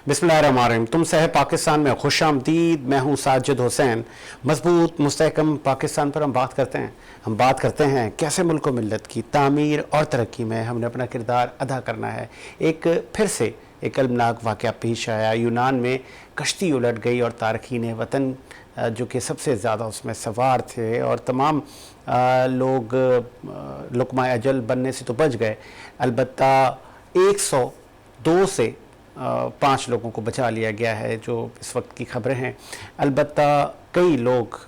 बिस्मिल्लाहिर्रहमानिर्रहीम। तुमसे है पाकिस्तान में खुश आमदीद। मैं हूँ साजिद हुसैन। मजबूत मुस्तहकम पाकिस्तान पर हम बात करते हैं कैसे मुल्क मिल्लत की तामीर और तरक्की में हमने अपना किरदार अदा करना है। फिर से एक अलमनाक वाक़या पेश आया। यूनान में कश्ती उलट गई और तारकीन वतन जो कि सबसे ज़्यादा उसमें सवार थे और तमाम लोग लुक़मा अजल बनने से तो बच गए, अलबत्ता 102 से 5 लोगों को बचा लिया गया है जो इस वक्त की खबरें हैं। अलबत्ता कई लोग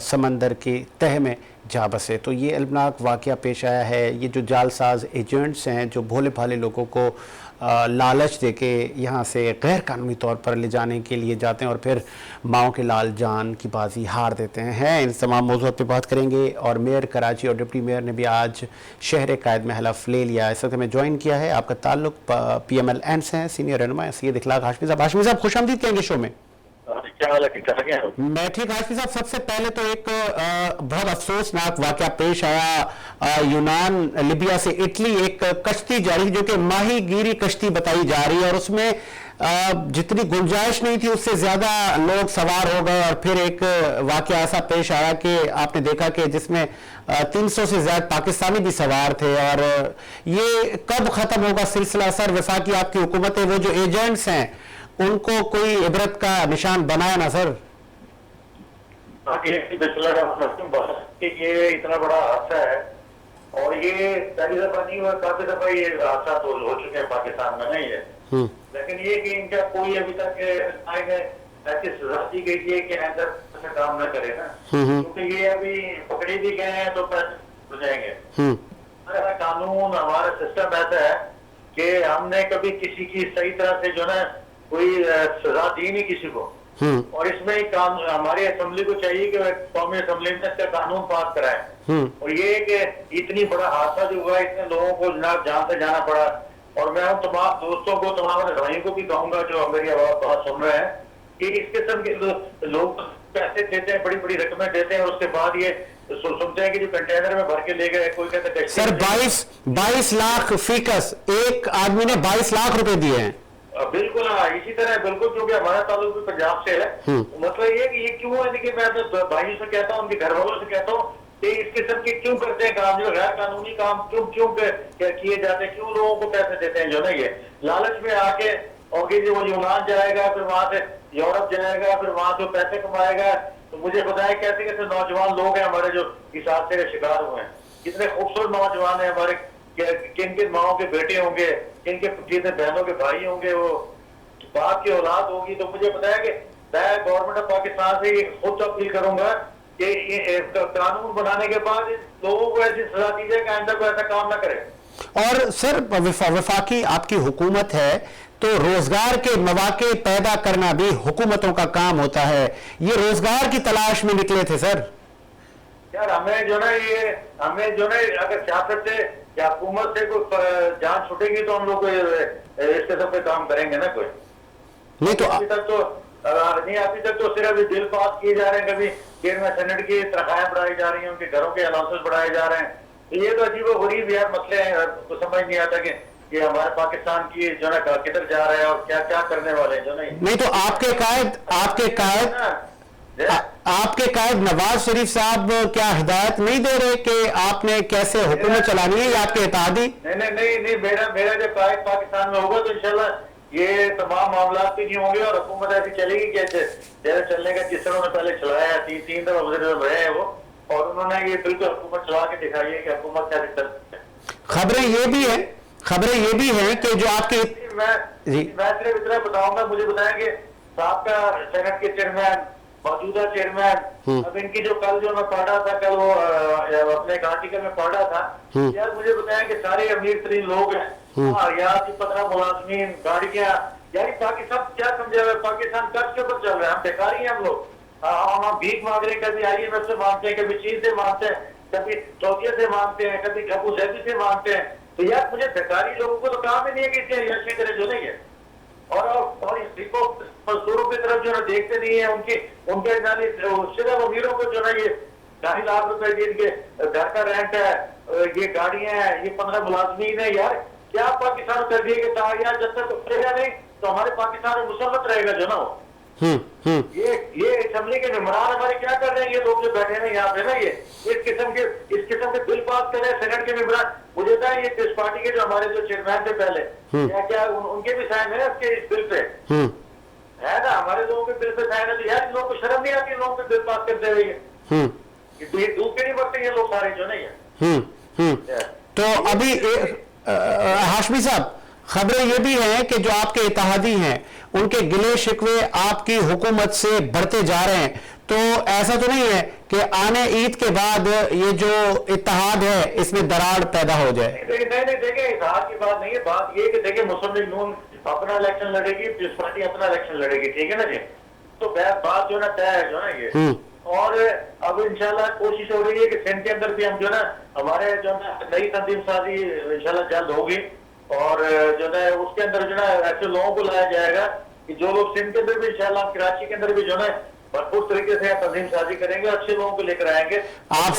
समंदर के तह में जा बसे। तो ये अलमनाक वाक़या पेश आया है। ये जो जालसाज एजेंट्स हैं जो भोले भाले लोगों को लालच देके यहाँ से गैर कानूनी तौर पर ले जाने के लिए जाते हैं और फिर माओ के लाल जान की बाजी हार देते हैं। इन तमाम मौज़ूआत पे बात करेंगे। और मेयर कराची और डिप्टी मेयर ने भी आज शहर कायद में हलफ ले लिया। इस वक्त हमें ज्वाइन किया है आपका ताल्लुक PMLN से हैं, सीनियर रहनुमा सैयद इखलाक हाशमी साहब। हाशमी साहब खुश आमदीद कहेंगे शो में। क्या हाल है, ठीक ठाक हैं? मैं ठीक। हाशमी साहब सबसे पहले तो एक बहुत अफसोसनाक वाक़या पेश आया। यूनान लिबिया से इटली एक कश्ती जा रही जो कि माहीगीरी कश्ती बताई जा रही है और उसमें जितनी गुंजाइश नहीं थी उससे ज़्यादा लोग सवार हो गए। और फिर एक वाक़या ऐसा पेश आया कि आपने देखा कि जिसमें 300 से ज़्यादा पाकिस्तानी भी सवार थे। और ये कब ख़त्म होगा सिलसिला? सर वफाकी आपकी हुकूमत है, वो जो एजेंट्स हैं उनको कोई इबरत का निशान बनाया ना सर? ये इतना बड़ा हादसा है और ये पहली दफा नहीं हुआ, काफी दफा ये हादसा तो हो चुके हैं पाकिस्तान में, नहीं है। लेकिन ये कि इनका कोई अभी तक ऐसी सजा दी गई है कि अंदर से काम न करे ना, क्योंकि ये अभी पकड़े भी गए हैं तो पैसे हो जाएंगे। हमारा कानून, हमारा सिस्टम ऐसा है कि हमने कभी किसी की सही तरह से जो ना कोई सजा दी नहीं किसी को। और इसमें हमारी असेंबली को चाहिए कि कौमी असेंबली में इसका कानून पास कराए। और ये कि इतनी बड़ा हादसा जो हुआ, इतने लोगों को जनाब जान से जाना पड़ा। और मैं उन तमाम दोस्तों को, तमाम भाइयों को भी कहूंगा जो मेरी बात सुन रहे हैं कि इस किस्म के लोग पैसे देते हैं, बड़ी बड़ी रकमें देते हैं और उसके बाद ये सुनते हैं कि जो कंटेनर में भर के ले गए, कोई कहते हैं सर 22 लाख फीकस, एक आदमी ने 22 लाख रुपए दिए हैं। बिल्कुल हाँ, इसी तरह बिल्कुल, क्योंकि हमारा ताल्लुक भी पंजाब से है। मतलब ये कि ये क्यों है कि मैं तो भाइयों से कहता हूँ, उनके घर वालों से कहता हूँ कि इस किस्म के क्यों करते हैं काम, जो गैर कानूनी काम क्यों किए जाते हैं, क्यों लोगों को पैसे देते हैं जो ना ये लालच में आके। और जो वो यूनान जाएगा, फिर वहां से यूरोप जाएगा, फिर वहां से पैसे कमाएगा। तो मुझे बताया कैसे कैसे नौजवान लोग हैं हमारे जो इस हादसे का शिकार हुए हैं। कितने खूबसूरत नौजवान है हमारे, किन किन माओ के बेटे होंगे, किन के जितने बहनों के भाई होंगे, वो बाप की औलाद होगी। तो मुझे बताया कि मैं गवर्नमेंट ऑफ पाकिस्तान से खुद अपील करूंगा कि कानून बनाने के बाद लोगों को ऐसी सजा दी जाए कि आइंदा को ऐसा काम ना करे। और सर वफाकी आपकी हुकूमत है तो रोजगार के मौके पैदा करना भी हुकूमतों का काम होता है। ये रोजगार की तलाश में निकले थे सर। यार हमें जो ना अगर सियासत से या हुकूमत से कोई जान छूटेगी तो हम लोग इस किस्म पे काम करेंगे ना। कोई नहीं तो अभी तक तो सिर्फ बिल पास किए जा रहे हैं, कभी चेयरमैन सेनेट की तनख्वाहें बढ़ाई जा रही हैं, उनके घरों के अलाउंसेस बढ़ाए जा रहे हैं। तो ये तो अजीब-ओ-गरीब यार मसले हैं, तो समझ नहीं आता कि ये हमारे पाकिस्तान की जो ना किधर जा रहा है और क्या क्या करने वाले हैं जो नहीं तो आपके कायद नवाज शरीफ साहब क्या हिदायत नहीं दे रहे कि आपने कैसे हुकूमत चलानी है या आपके इत्तेहादी? नहीं, मेरा जब कायद पाकिस्तान में होगा तो इंशाल्लाह ये तमाम मामला भी नहीं होंगे और हुकूमत ऐसी चलेगी कैसे जैसे चलने का जिस तरह उन्होंने पहले चलाया है। तीन दफा वज़ीर रहे हैं वो, और उन्होंने ये बिल्कुल हुकूमत चला के दिखाई है कि हुकूमत कैसे चलती है। खबरें ये भी हैं कि जो आपके मैं सिर्फ इतना बताऊंगा, मुझे बताया कि साहब सेनेट के चेयरमैन, मौजूदा चेयरमैन, अब इनकी जो कल जो मैं पढ़ा था, कल वो अपने एक आर्टिकल में पढ़ा था यार, मुझे बताया कि सारे अमीर तरीन लोग हैं, यहाँ की 15 मुलाजमीन, गाड़ियां, यार पाकिस्तान क्या समझा हुआ है, पाकिस्तान कर्ज के ऊपर चल रहा है, हम बेकारी हैं हम लोग। हम भीख मांग रहे हैं, कभी IMF से मांगते हैं, कभी चीन से मांगते हैं, कभी सऊदीया से मांगते हैं, कभी अबू धाबी से मांगते हैं। तो यार मुझे बेकारी लोगों को तो काम ही नहीं है कि इतने यशी करे जो नहीं है। और इसको मजदूरों की तरफ जो ना देखते नहीं है, उनके सिर्फ अमीरों को जो ना ये 2.5 लाख रुपए जिनके घर का रेंट है, ये गाड़ियां हैं, ये 15 मुलाजमीन है। यार क्या पाकिस्तान कर दिए कि यार जब तक उठेगा नहीं तो हमारे पाकिस्तान में मुसलमत रहेगा जो ना हो। ये असेंबली के मेंबरान हमारे क्या कर रहे हैं, ये लोग जो बैठे हैं यहाँ पे ना, ये इस किस्म के बिल पास कर रहे हैं सेनेट के मेंबरान। मुझे पता है ये पीस पार्टी के जो हमारे जो चेयरमैन थे पहले, क्या उनके भी साइन है इसके इस बिल पे, है ना, हमारे लोगों के बिल पे साइन है। तो यार लोगों को शर्म नहीं आती लोगों पे बिल पास करते हुए, ये दूध के नहीं बढ़ते ये लोग सारे जो नहीं है। तो अभी हाशमी साहब, खबरें ये भी हैं कि जो आपके इत्तेहादी हैं उनके गिले शिकवे आपकी हुकूमत से बढ़ते जा रहे हैं, तो ऐसा तो नहीं है कि आने ईद के बाद ये जो इत्तेहाद है इसमें दरार पैदा हो जाए? नहीं देखिए, इत्तेहाद की बात नहीं है, बात ये कि देखिए मुस्लिम लीग नून अपना इलेक्शन लड़ेगी, पीस पार्टी अपना इलेक्शन लड़ेगी, ठीक है ना जी। तो बात जो ना तय है जो ना ये, और अब इंशाल्लाह कोशिश हो रही है कि सिंध के अंदर भी हम जो ना हमारे जो ना नई तंजीम साजी इंशाल्लाह जल्द होगी, और जो है उसके अंदर जो है ऐसे लोगों को लाया जाएगा कि जो लोग सिंध के अंदर भी इंशाल्लाह, कराची के अंदर भी जो है भरपूर तरीके से तंजीम साजी करेंगे, अच्छे लोगों को लेकर आएंगे। आप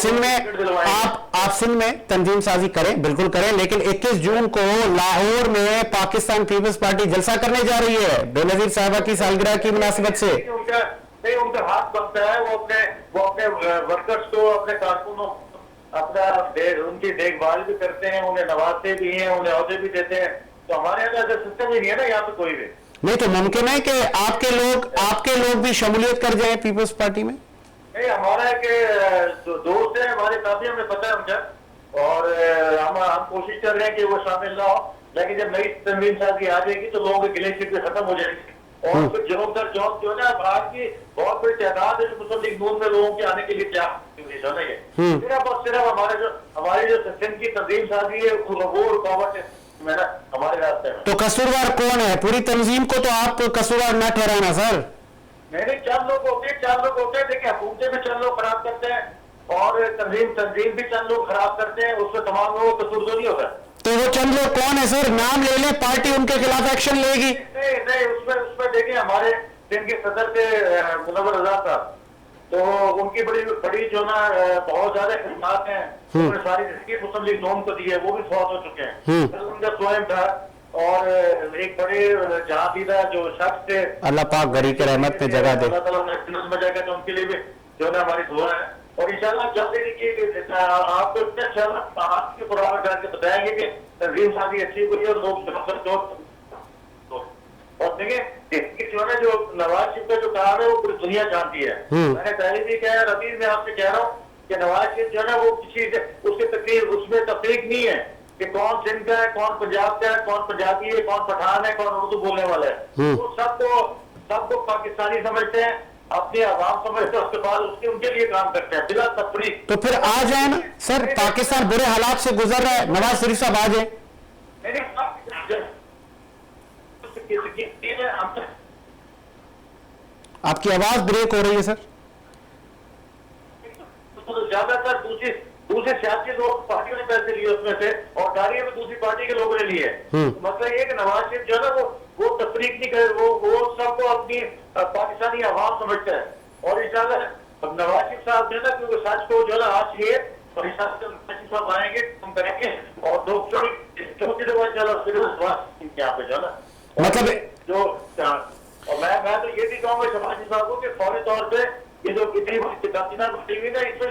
सिंध में तंजीम साजी करें, बिल्कुल करें, लेकिन 21 जून को लाहौर में पाकिस्तान पीपल्स पार्टी जलसा करने जा रही है बेनजीर साहबा की सालगिरह की मुनासिबत से। उनका हाथ बनता है, वो अपने वर्कर्स को, अपने कारकुनों उनकी देखभाल भी करते हैं, उन्हें नवाजते भी हैं, उन्हें औहदे भी देते हैं। तो हमारे यहाँ ऐसा सिस्टम ही नहीं है ना यहाँ पे कोई भी नहीं। तो मुमकिन है कि आपके लोग भी शमूलियत कर जाए पीपल्स पार्टी में? नहीं, हमारा जो दोस्त है हमारे काफी, हमें पता है उनका, और हम कोशिश कर रहे हैं कि वो शामिल ना हो, लेकिन जब नई तंजीम साजी आ जाएगी तो लोगों के गिले शिकवे खत्म हो जाएगी, और फिर जॉब दर जॉब जो है ना, आज की बहुत बड़ी तादाद है जो मुस्लिम लीग नून में लोगों के आने के लिए क्या सिर्फ हमारी जो सिंध की तंजीम साजी है वो रुकावट है हमारे रास्ते में। तो कसूरवार कौन है? पूरी तंजीम को तो आप कसूरवार न ठहराना सर। नहीं, चंद लोग होते हैं, देखिए हुकूमतें भी चंद लोग खराब करते हैं, और तंजीम भी चंद लोग खराब करते हैं, उसमें तमाम लोगों को कसूर नहीं होता। तो वो चंद लोग कौन है सर? नाम ले लें, पार्टी उनके खिलाफ एक्शन लेगी। नहीं, उसमें देखिए हमारे सिंध के सदर थे मुनव्वर रजा साहब, तो उनकी बड़ी जो ना बहुत ज्यादा खिदमत हैं, उन्होंने सारी मुस्लिम लीग नून को दी है, वो भी फौत हो चुके हैं। उनका स्वयं था, और एक बड़े जहांदीदा जो शख्स थे, अल्लाह पाक गरी के रहमत में जगह दे, तो उनके लिए भी जो है हमारी दुआ है, और इंशाल्लाह जल्दी आपको आपके प्रोग्राम करके बताएंगे कि तंजीम साजी अच्छी हुई है, और लोग और देखिए जो है जो नवाज शरीफ का जो काम है वो पूरी दुनिया जानती है। मैंने पहले भी कहा, अभी मैं आपसे कह रहा हूँ कि नवाज शरीफ जो है ना वो किसी उसमें तफरीक नहीं है कि कौन सिंध का है, कौन पंजाब का है, कौन पंजाबी है, कौन पठान है, कौन उर्दू बोलने वाला है। वो सबको पाकिस्तानी समझते हैं, अपने आवाम समझते हैं, उसके बाद उनके लिए काम करते हैं बिला तफरीक। तो फिर आ जाए ना सर, पाकिस्तान बुरे हालात से गुजर रहा है, नवाज शरीफ साहब आ जाए। आपकी आवाज ब्रेक हो रही है सर। ज्यादातर दूसरे सियासी लोग पार्टियों ने पैसे लिए उसमें से, और गाड़ियां भी दूसरी पार्टी के लोगों ने लिए। मतलब ये कि नवाज शरीफ जो है ना वो तफरीक नहीं करे, वो सबको अपनी पाकिस्तानी आवाम समझता है, और इंशाल्लाह नवाज शरीफ साहब जो है ना क्योंकि सच को जो है ना आज ये साहब आएंगे, हम करेंगे, और चौथी दफा यहाँ पे जो है ना मतलब जो, और मैं तो ये भी कहूँगा शबाजी साहब को कि फौरी तौर पे ये जो इतनी बड़ी हुई ना, इसमें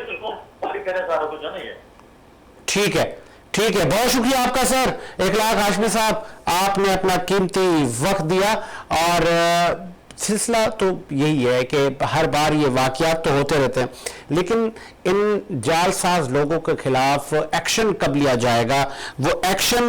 कहने सारा कुछ नहीं है। ठीक है, बहुत शुक्रिया आपका सर इखलाक हाशमी साहब, आपने अपना कीमती वक्त दिया। और सिलसिला तो यही है कि हर बार ये वाक़यात तो होते रहते हैं, लेकिन इन जालसाज लोगों के खिलाफ एक्शन कब लिया जाएगा? वो एक्शन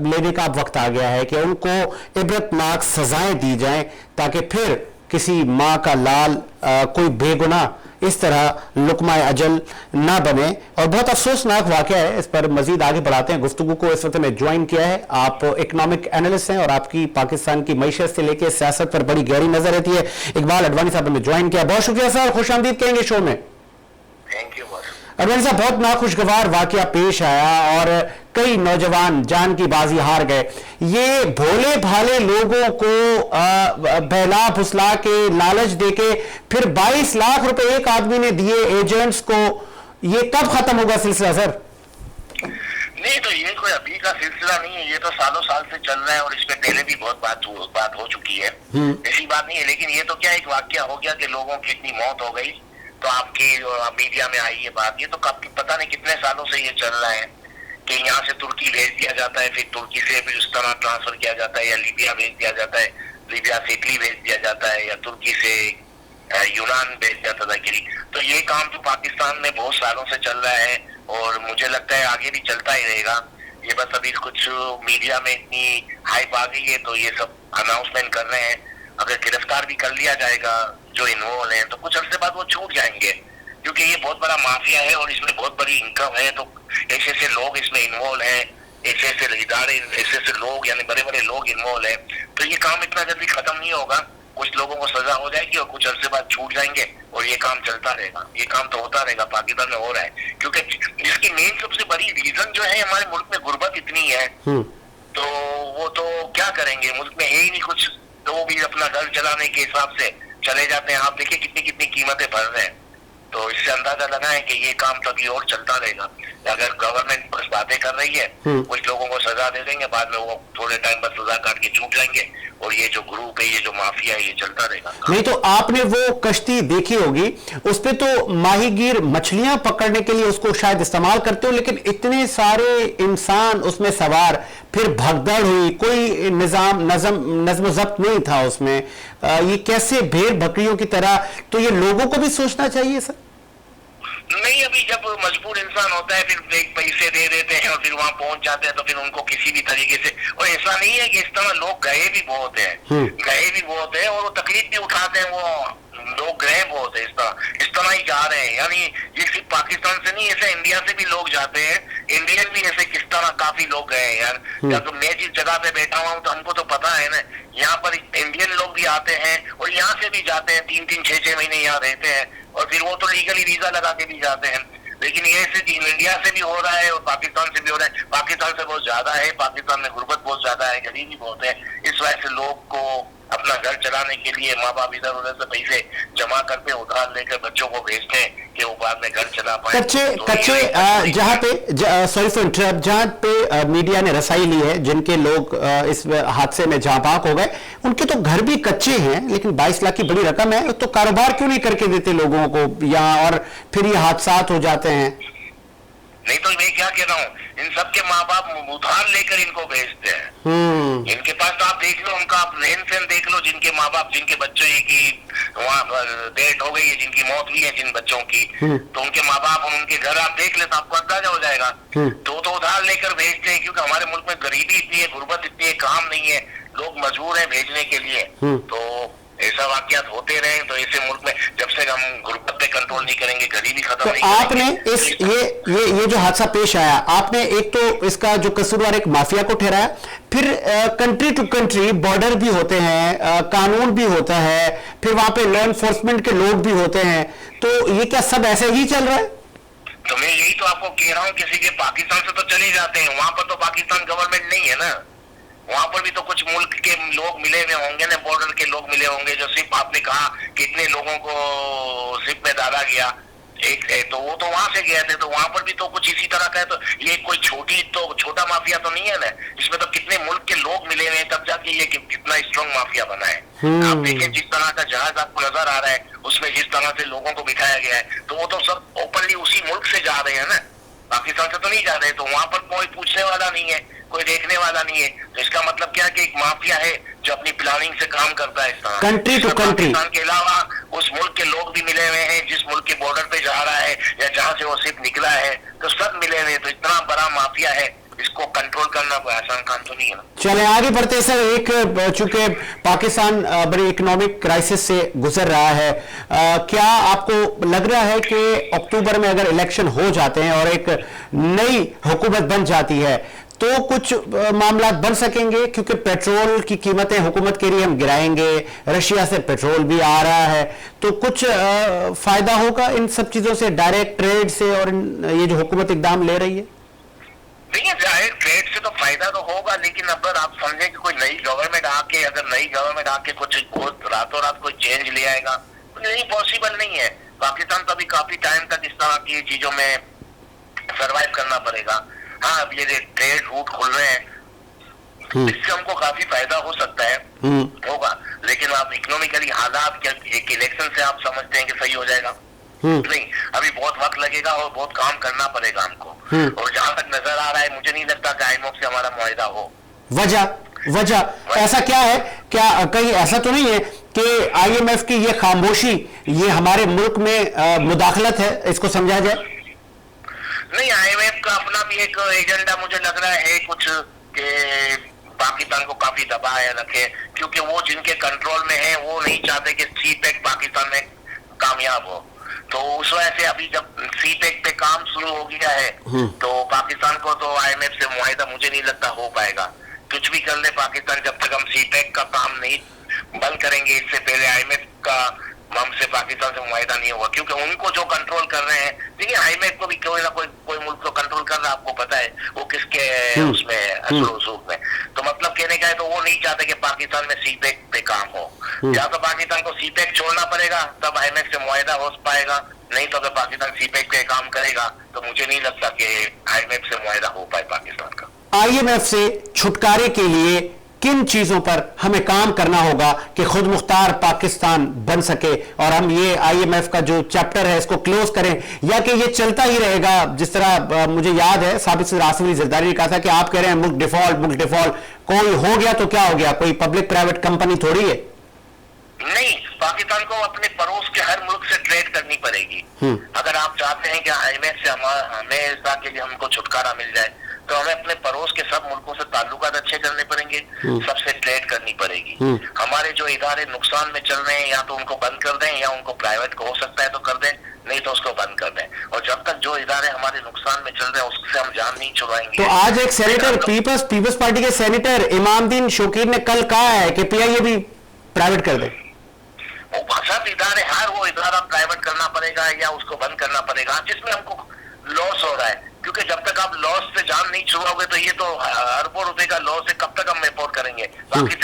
लेने का वक्त आ गया है कि उनको इबरतनाक सजाएं दी जाएं, ताकि फिर किसी माँ का लाल कोई बेगुनाह इस तरह लुकमा अजल ना बने। और बहुत अफसोसनाक वाक़या है, इस पर मजीद आगे बढ़ाते हैं गुफ्तगू को। इस वक्त में ज्वाइन किया है, आप इकोनॉमिक एनालिस्ट हैं और आपकी पाकिस्तान की मईशत से लेकर सियासत पर बड़ी गहरी नजर रहती है। इकबाल अडवाणी साहब ने ज्वाइन किया, बहुत शुक्रिया सर, खुश आमदीद कहेंगे शो में। Thank you. अडवाणी साहब, बहुत नाखुशगवार वाक़या पेश आया और कई नौजवान जान की बाजी हार गए। ये भोले भाले लोगों को बहला फुसला के लालच देके फिर 22 लाख रुपए एक आदमी ने दिए एजेंट्स को, ये कब खत्म होगा सिलसिला सर? नहीं, तो ये कोई अभी का सिलसिला नहीं है, ये तो सालों साल से चल रहा है और इस पे पहले भी बहुत बात हो चुकी है। ऐसी बात नहीं है, लेकिन ये तो क्या एक वाकया हो गया कि लोगों की इतनी मौत हो गई, तो आपकी मीडिया में आई ये बात। ये तो पता नहीं कितने सालों से ये चल रहा है कि यहाँ से तुर्की भेज दिया जाता है, फिर तुर्की से फिर उस तरह ट्रांसफर किया जाता है, या लीबिया भेज दिया जाता है, लीबिया से इटली भेज दिया जाता है, या तुर्की से यूनान भेज जाता था गिरी। तो ये काम तो पाकिस्तान में बहुत सालों से चल रहा है और मुझे लगता है आगे भी चलता ही रहेगा। ये बस अभी कुछ मीडिया में इतनी हाइप आ गई है तो ये सब अनाउंसमेंट कर रहे हैं। अगर गिरफ्तार भी कर लिया जाएगा जो इन्वॉल्व है तो कुछ अर्से बाद वो छूट जाएंगे, क्योंकि ये बहुत बड़ा माफिया है और इसमें बहुत बड़ी इनकम है। तो ऐसे ऐसे लोग इसमें इन्वॉल्व हैं, ऐसे ऐसे इदारे, ऐसे ऐसे लोग यानी बड़े बड़े लोग इन्वॉल्व है, तो ये काम इतना जल्दी खत्म नहीं होगा। कुछ लोगों को सजा हो जाएगी और कुछ अर्से बाद छूट जाएंगे और ये काम चलता रहेगा। ये काम तो होता रहेगा, पाकिस्तान में हो रहा है, क्योंकि इसकी मेन सबसे बड़ी रीजन जो है हमारे मुल्क में गुर्बत इतनी है, तो वो तो क्या करेंगे, मुल्क में है ही नहीं कुछ, तो वो भी अपना घर चलाने के हिसाब से चले जाते हैं। आप देखिए कितनी कितनी कीमतें भर रहे हैं, तो इससे अंदाजा लगाएं कि ये काम तभी और चलता रहेगा। अगर गवर्नमेंट बस बातें कर रही है, कुछ लोगों को सजा दे देंगे, बाद में वो थोड़े टाइम बाद सजा काट के छूट जाएंगे और ये जो ग्रुप है, ये जो माफिया है, ये चलता रहेगा। नहीं तो आपने वो कश्ती देखी होगी, उस पे तो माहीगीर मछलियां पकड़ने के लिए उसको शायद इस्तेमाल करते हो, लेकिन इतने सारे इंसान उसमें सवार, फिर भगदड़ हुई, कोई नज्म ज़ब्त नहीं था उसमें। ये कैसे भेड़ बकरियों की तरह, तो ये लोगों को भी सोचना चाहिए सर। नहीं, अभी जब मजबूर इंसान होता है फिर एक पैसे दे देते हैं और फिर वहां पहुंच जाते हैं, तो फिर उनको किसी भी तरीके से, और ऐसा नहीं है कि इस तरह लोग गए भी बहुत है, गए भी बहुत है और वो तकलीफ भी उठाते हैं, वो लोग गए बहुत है, इस तरह ही जा रहे हैं। यानी ये सिर्फ पाकिस्तान से नहीं, ऐसे इंडिया से भी लोग जाते हैं, इंडियन भी ऐसे किस तरह काफी लोग गए हैं यार। या तो मैं जिस जगह पे बैठा हुआ हूँ तो हमको तो पता है ना, यहाँ पर इंडियन लोग भी आते हैं और यहाँ से भी जाते हैं, 3-3, 6-6 महीने यहाँ रहते हैं और फिर वो तो लीगली वीजा लगा के भी जाते हैं। लेकिन ये से इंडिया से भी हो रहा है और पाकिस्तान से भी हो रहा है। पाकिस्तान से बहुत ज्यादा है, पाकिस्तान में गुर्बत बहुत ज्यादा है, गरीबी बहुत है, इस वजह से लोग को अपना घर चलाने के लिए माँ बाप इधर उधर से पैसे जमा करते, उधार लेकर बच्चों को भेजते हैं कि वो बाद में घर चला पाए। कच्चे जहाँ पे सॉरी फॉर इंटरप्ट, जहाँ पे मीडिया ने रसाई ली है, जिनके लोग इस हादसे में जहाँ बाक हो गए, उनके तो घर भी कच्चे हैं, लेकिन 22 लाख की बड़ी रकम है, तो कारोबार क्यों नहीं करके देते लोगों को यहाँ, और फिर ये हादसात हो जाते हैं। नहीं तो मैं क्या कह रहा हूँ, इन सबके माँ बाप उधार लेकर इनको भेजते हैं। इनके पास तो आप देख लो, उनका आप रहन सहन देख लो, जिनके माँ बाप, जिनके बच्चों की वहाँ डेथ हो गई है, जिनकी मौत हुई है जिन बच्चों की, तो उनके माँ बाप और उनके घर आप देख ले तो आपको अंदाजा हो जाएगा। तो उधार लेकर भेजते हैं, क्योंकि हमारे मुल्क में गरीबी इतनी है, गुर्बत इतनी है, काम नहीं है, लोग मजबूर है भेजने के लिए। तो ऐसा वाकयात होते रहे, तो ऐसे मुल्क में जब से हम गुर्बत पे कंट्रोल नहीं करेंगे, गरीबी खत्म नहीं करेंगे। आपने इस ये जो हादसा पेश आया, आपने एक तो इसका जो कसूरवार एक माफिया को ठहराया, फिर कंट्री टू कंट्री बॉर्डर भी होते हैं, कानून भी होता है, फिर वहां पे लॉ एनफोर्समेंट के लोग भी होते हैं, तो ये क्या सब ऐसे ही चल रहा है? तो मैं यही तो आपको कह रहा हूँ, किसी के पाकिस्तान से तो चले जाते हैं, वहां पर तो पाकिस्तान गवर्नमेंट नहीं है ना, वहां पर भी तो कुछ मुल्क के लोग मिले हुए होंगे ना, बॉर्डर के लोग मिले होंगे, जो सिर्फ आपने कहा कितने लोगों को सिर्फ में डाला गया, एक है तो वो तो वहां से गए थे, तो वहां पर भी तो कुछ इसी तरह का है। तो ये कोई छोटा माफिया तो नहीं है ना, इसमें तो कितने मुल्क के लोग मिले हुए हैं, तब जाके ये कितना स्ट्रॉन्ग माफिया बना है। आप देखें जिस तरह का जहाज आपको नजर आ रहा है, उसमें जिस तरह से लोगों को बिठाया गया है, तो वो तो सब ओपनली उसी मुल्क से जा रहे हैं ना, पाकिस्तान से तो नहीं जा रहे। तो वहां पर कोई पूछने वाला नहीं है, कोई देखने वाला नहीं है, तो इसका मतलब क्या है कि एक माफिया है जो अपनी प्लानिंग से काम करता है इस तरह। Country to country. पाकिस्तान के अलावा उस मुल्क के लोग भी मिले हुए हैं, जिस मुल्क के बॉर्डर पे जा रहा है या जहां से वो सिर्फ निकला है, तो सब मिले हुए हैं। तो इतना बड़ा माफिया है, इसको कंट्रोल करना कोई आसान काम तो नहीं है ना। चले आगे बढ़ते हैं सर। एक चूंकि पाकिस्तान बड़ी इकोनॉमिक क्राइसिस से गुजर रहा है, क्या आपको लग रहा है कि अक्टूबर में अगर इलेक्शन हो जाते हैं और एक नई हुकूमत बन जाती है तो कुछ मामला बन सकेंगे? क्योंकि पेट्रोल की कीमतें हुकूमत के लिए हम गिराएंगे, रशिया से पेट्रोल भी आ रहा है, तो कुछ फायदा होगा इन सब चीजों से, डायरेक्ट ट्रेड से, और ये जो हुकूमत इकदाम ले रही है? देखिए, डायरेक्ट ट्रेड से तो फायदा तो होगा, लेकिन अगर आप समझे कि कोई नई गवर्नमेंट आके कुछ रातों रात कोई चेंज ले आएगा, तो नहीं, पॉसिबल नहीं है। पाकिस्तान तो अभी काफी टाइम तक इस तरह की चीजों में सरवाइव करना पड़ेगा। हाँ अब ये ट्रेड रूट खुल रहे हैं, इससे हमको काफी फायदा हो सकता है, होगा। लेकिन आप इकोनॉमिकली हालात क्या एक इलेक्शन से आप समझते हैं कि सही हो जाएगा? नहीं, अभी बहुत वक्त लगेगा और बहुत काम करना पड़ेगा हमको। और जहां तक नजर आ रहा है, मुझे नहीं लगता कि IMF से हमारा मुआहिदा हो। वजह ऐसा क्या है? क्या कहीं ऐसा तो नहीं है कि IMF की ये खामोशी ये हमारे मुल्क में मुदाखलत है, इसको समझा जाए? नहीं, IMF का अपना भी एक एजेंडा मुझे लग रहा है कुछ के पाकिस्तान को काफी दबाए रखे, क्योंकि वो जिनके कंट्रोल में है वो नहीं चाहते कि CPEC पाकिस्तान में कामयाब हो। तो उस वजह से अभी जब CPEC पे काम शुरू हो गया है तो पाकिस्तान को तो IMF से मुआहिदा मुझे नहीं लगता हो पाएगा। कुछ भी कर ले पाकिस्तान, जब तक हम CPEC का काम नहीं बंद करेंगे इससे पहले IMF का हमसे पाकिस्तान से मुआहिदा नहीं होगा, क्योंकि उनको जो कंट्रोल कर रहे हैं। देखिए IMF को भी कोई ना कोई मुल्क तो कंट्रोल कर रहा है, आपको पता है वो किसके उसमें असर में। तो मतलब कहने का है तो वो नहीं चाहते कि पाकिस्तान में CPEC पे काम हो। या तो पाकिस्तान को CPEC छोड़ना पड़ेगा तब IMF से मुआहिदा हो पाएगा, नहीं तो अगर पाकिस्तान CPEC पे काम करेगा तो मुझे नहीं लगता कि IMF से मुआहिदा हो पाए पाकिस्तान का। IMF से छुटकारे के लिए किन चीजों पर हमें काम करना होगा कि खुद मुख्तार पाकिस्तान बन सके और हम ये IMF का जो चैप्टर है इसको क्लोज करें, या कि ये चलता ही रहेगा? जिस तरह मुझे याद है साबित रासिफ अली जरदारी ने कहा था कि आप कह रहे हैं मुल्क डिफॉल्ट, कोई हो गया तो क्या हो गया, कोई पब्लिक प्राइवेट कंपनी थोड़ी है। नहीं, पाकिस्तान को अपने पड़ोस के हर मुल्क से ट्रेड करनी पड़ेगी। अगर आप चाहते हैं कि IMF से हमेशा के लिए हमको छुटकारा मिल जाए तो हमें अपने पड़ोस के सब मुल्कों से ताल्लुकात अच्छे करने पड़ेंगे, सबसे ट्रेड करनी पड़ेगी। हमारे जो इदारे नुकसान में चल रहे हैं या तो उनको बंद कर दें या उनको प्राइवेट को हो सकता है तो कर दें, नहीं तो उसको बंद कर दें। और जब तक जो इदारे हमारे नुकसान में चल रहे हैं उससे हम जान नहीं छुड़ाएंगे। तो आज एक सेनेटर पीपल्स पार्टी के सेनेटर इमामुद्दीन शौकीर ने कल कहा है कि PIA भी प्राइवेट कर दे। सब इदारे, हर वो इदारा प्राइवेट करना पड़ेगा या उसको बंद करना पड़ेगा जिसमें हमको लॉस हो रहा है, क्योंकि जब तक आप लॉस से जान नहीं छुड़ाओगे तो ये तो अरबों रुपए का लॉस है, कब तक हम रिपोर्ट करेंगे? बाकी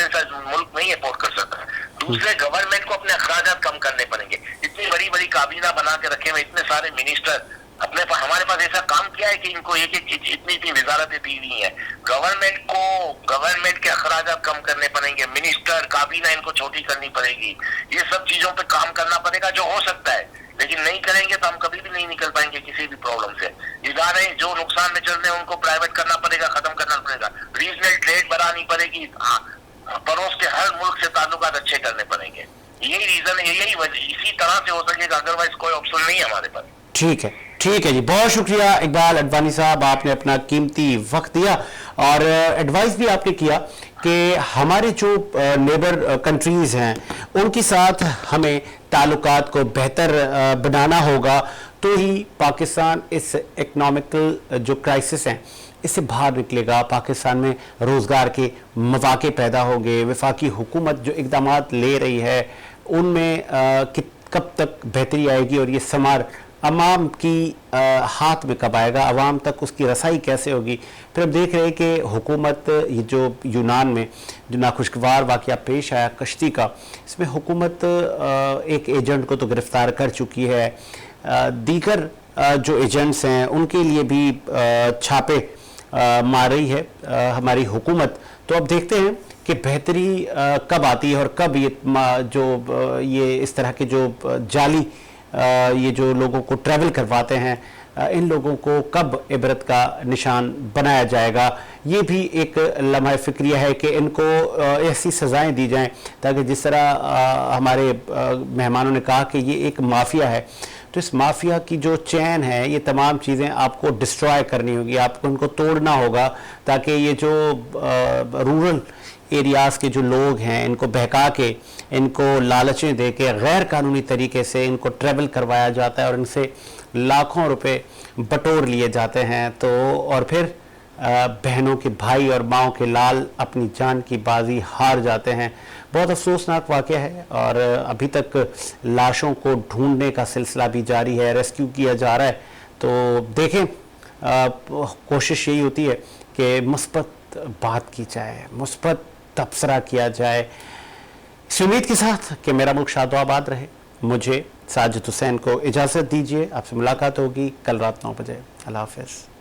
मुल्क नहीं रिपोर्ट कर सकता। दूसरे गवर्नमेंट को अपने अखराजात कम करने पड़ेंगे। इतनी बड़ी बड़ी काबीना बना के रखे हुए, इतने सारे मिनिस्टर अपने पास, हमारे पास ऐसा काम किया है कि इनको एक इतनी वजारतें दी हुई है। गवर्नमेंट के अखराजात कम करने पड़ेंगे, मिनिस्टर काबीना इनको छोटी करनी पड़ेगी। ये सब चीजों पे काम करना पड़ेगा जो हो सकता है, लेकिन नहीं करेंगे तो हम कभी भी नहीं निकल पाएंगे किसी भी प्रॉब्लम से। इदारे जो नुकसान में चल रहे हैं उनको प्राइवेट करना पड़ेगा, खत्म करना पड़ेगा। रीजनल ट्रेड बढ़ानी पड़ेगी, पड़ोस के हर मुल्क से ताल्लुकात अच्छे करने पड़ेंगे। यही रीजन है, यही वजह, इसी तरह से हो सकेगा, अदरवाइज कोई ऑप्शन नहीं है हमारे पास। ठीक है जी, बहुत शुक्रिया इकबाल अडवाणी साहब, आपने अपना कीमती वक्त दिया और एडवाइस भी आपने किया कि हमारे जो नेबर कंट्रीज़ हैं उनके साथ हमें ताल्लुकात को बेहतर बनाना होगा, तो ही पाकिस्तान इस इकनॉमिकल जो क्राइसिस हैं इससे बाहर निकलेगा। पाकिस्तान में रोज़गार के मौके पैदा होंगे। वफाकी हुकूमत जो इक़दाम ले रही है उनमें कब तक बेहतरी आएगी और ये समार अवाम की हाथ में कब आएगा, अवाम तक उसकी रसाई कैसे होगी? फिर हम देख रहे हैं कि हुकूमत, ये जो यूनान में जो नाखुशगवार वाक़या पेश आया कश्ती का, इसमें हुकूमत एक एजेंट को तो गिरफ़्तार कर चुकी है, दीगर जो एजेंट्स हैं उनके लिए भी छापे मार रही है हमारी हुकूमत। तो अब देखते हैं कि बेहतरी कब आती है और कब ये इस तरह के जो जाली ये जो लोगों को ट्रैवल करवाते हैं इन लोगों को कब इबरत का निशान बनाया जाएगा। ये भी एक लम्हा फ़िक्रिया है कि इनको ऐसी सज़ाएं दी जाएं ताकि जिस तरह हमारे मेहमानों ने कहा कि ये एक माफिया है, तो इस माफिया की जो चैन है ये तमाम चीज़ें आपको डिस्ट्रॉय करनी होगी, आपको उनको तोड़ना होगा ताकि ये जो रूरल एरियाज़ के जो लोग हैं इनको बहका के, इनको लालचें दे के गैर कानूनी तरीके से इनको ट्रैवल करवाया जाता है और इनसे लाखों रुपए बटोर लिए जाते हैं। तो और फिर बहनों के भाई और माओं के लाल अपनी जान की बाजी हार जाते हैं। बहुत अफसोसनाक वाक़या है और अभी तक लाशों को ढूंढने का सिलसिला भी जारी है, रेस्क्यू किया जा रहा है। तो देखें, कोशिश यही होती है कि मुस्बत बात की जाए, मुस्बत तबसरा किया जाए, इस उम्मीद के साथ कि मेरा मुल्क शाद आबाद रहे। मुझे साजिद हुसैन को इजाज़त दीजिए, आपसे मुलाकात होगी कल रात 9 बजे। अल्लाह हाफ़िज़।